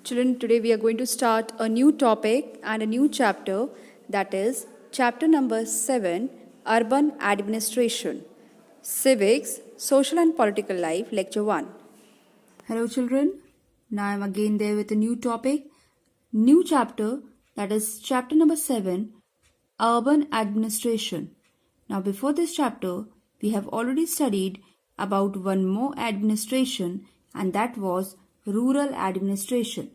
Children, today we are going to start a new topic and a new chapter, that is chapter number 7, Urban Administration, Civics, Social and Political Life, Lecture 1. Hello children, now I am again there with a new topic, new chapter, that is chapter number 7, Urban Administration. Now before this chapter, we have already studied about one more administration, and that was rural administration.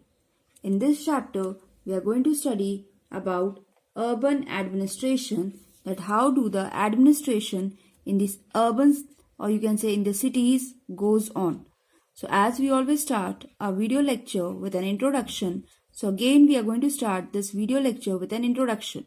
In this chapter, we are going to study about urban administration, that how do the administration in these urban, or you can say in the cities, goes on. So as we always start our video lecture with an introduction, so again we are going to start this video lecture with an introduction.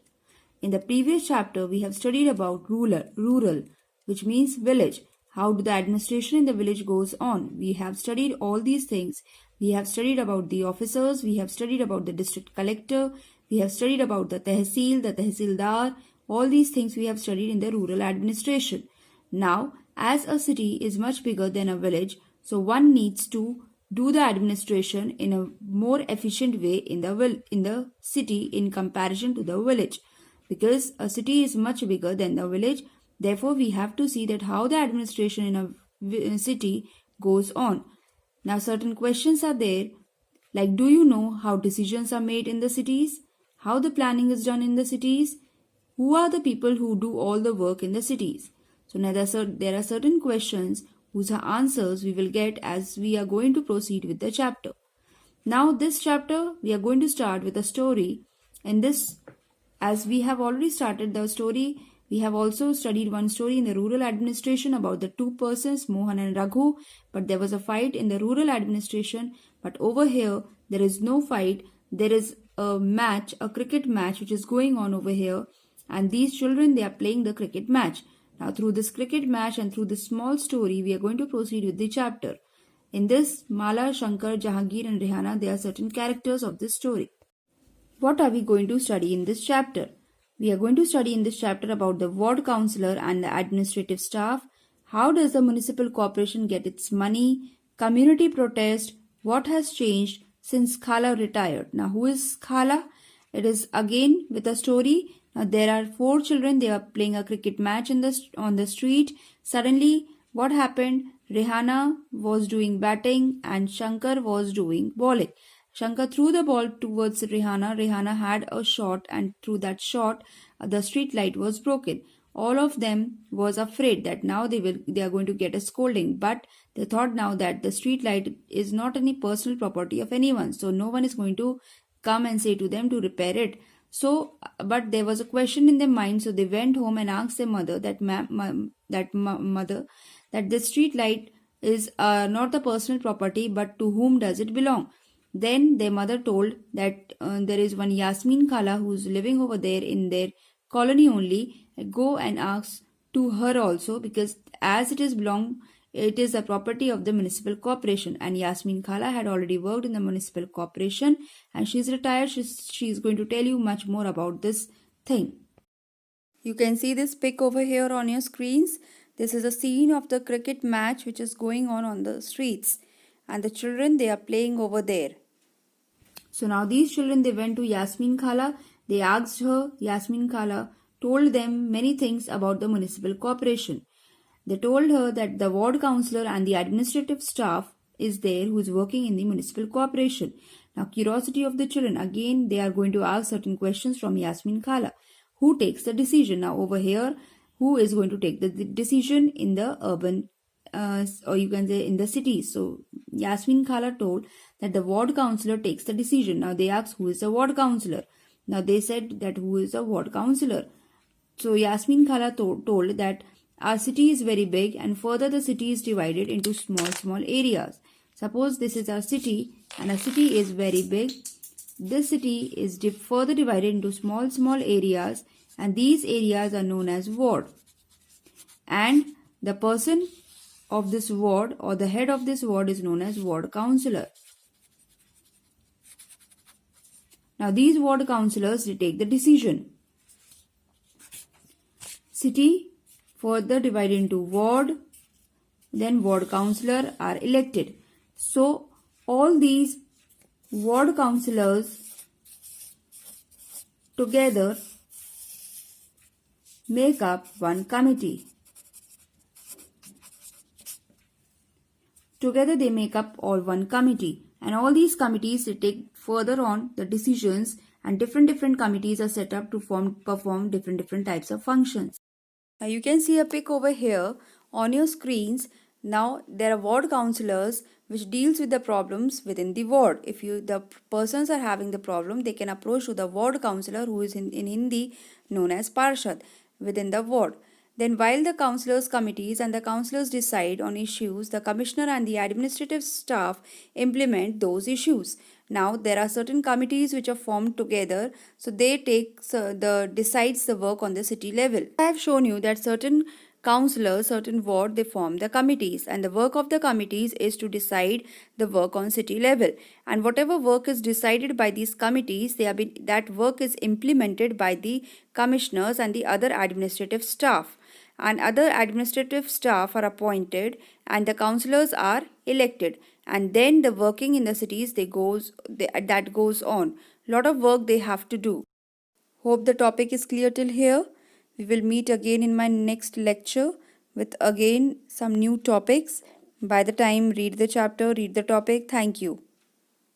In the previous chapter, we have studied about rural, which means village. How do the administration in the village goes on? We have studied all these things. We have studied about the officers. We have studied about the district collector. We have studied about the tehsil, the tehsildar. All these things we have studied in the rural administration. Now, as a city is much bigger than a village, so one needs to do the administration in a more efficient way in the city in comparison to the village. Because a city is much bigger than the village, therefore we have to see that how the administration in a city goes on. Now certain questions are there, like do you know how decisions are made in the cities? How the planning is done in the cities? Who are the people who do all the work in the cities? So now there are certain questions whose answers we will get as we are going to proceed with the chapter. Now this chapter we are going to start with a story. In this, as we have already started the story, we have also studied one story in the rural administration about the two persons, Mohan and Raghu, but there was a fight in the rural administration. But over here, there is no fight. There is a match, a cricket match, which is going on over here. And these children, they are playing the cricket match. Now, through this cricket match and through this small story, we are going to proceed with the chapter. In this, Mala, Shankar, Jahangir and Rehana, they are certain characters of this story. What are we going to study in this chapter? We are going to study in this chapter about the ward councillor and the administrative staff. How does the municipal corporation get its money? Community protest. What has changed since Khala retired? Now, who is Khala? It is again with a story. Now, there are 4 children. They are playing a cricket match on the street. Suddenly, what happened? Rehana was doing batting and Shankar was doing bowling. Shankar threw the ball towards Rehana. Rehana had a shot, and through that shot, the street light was broken. All of them was afraid that now they are going to get a scolding. But they thought now that the street light is not any personal property of anyone, so no one is going to come and say to them to repair it. So, but there was a question in their mind, so they went home and asked their mother that mother that the street light is not the personal property, but to whom does it belong? Then their mother told that there is one Yasmin Khala who is living over there in their colony only. Go and ask to her also, because as it is a property of the municipal corporation, and Yasmin Khala had already worked in the municipal corporation and she is retired. She is going to tell you much more about this thing. You can see this pic over here on your screens. This is a scene of the cricket match which is going on the streets, and the children, they are playing over there. So now these children, they went to Yasmin Khala. They asked her. Yasmin Khala told them many things about the municipal corporation. They told her that the ward councillor and the administrative staff is there who is working in the municipal corporation. Now, curiosity of the children, again they are going to ask certain questions from Yasmin Khala. Who takes the decision? Now over here, who is going to take the decision in the urban or you can say in the cities? So Yasmin Khala told that the ward councillor takes the decision. Now they asked who is the ward councillor. Now they said that who is a ward councillor. So Yasmin Khala told that our city is very big, and further the city is divided into small areas. Suppose this is our city and our city is very big. This city is further divided into small areas, and these areas are known as ward. And the person of this ward or the head of this ward is known as ward councillor. Now these ward councillors, they take the decision. City further divided into ward, then ward councillor are elected. So all these ward councillors together make up one committee. Together they make up all one committee, and all these committees they take further on the decisions, and different committees are set up to perform different types of functions. Now you can see a pic over here on your screens. Now there are ward councillors which deals with the problems within the ward. If the persons are having the problem, they can approach to the ward councillor, who is in Hindi known as Parshad, within the ward. Then while the councillors committees and the councillors decide on issues, the commissioner and the administrative staff implement those issues. Now there are certain committees which are formed together, so they decides the work on the city level. I have shown you that certain councillors, certain ward, they form the committees, and the work of the committees is to decide the work on city level. And whatever work is decided by these committees, that work is implemented by the commissioners and the other administrative staff. And other administrative staff are appointed, and the councillors are elected, and then the working in the cities that goes on. Lot of work they have to do. Hope the topic is clear till here. We will meet again in my next lecture with again some new topics. By the time, read the chapter, read the topic. Thank you.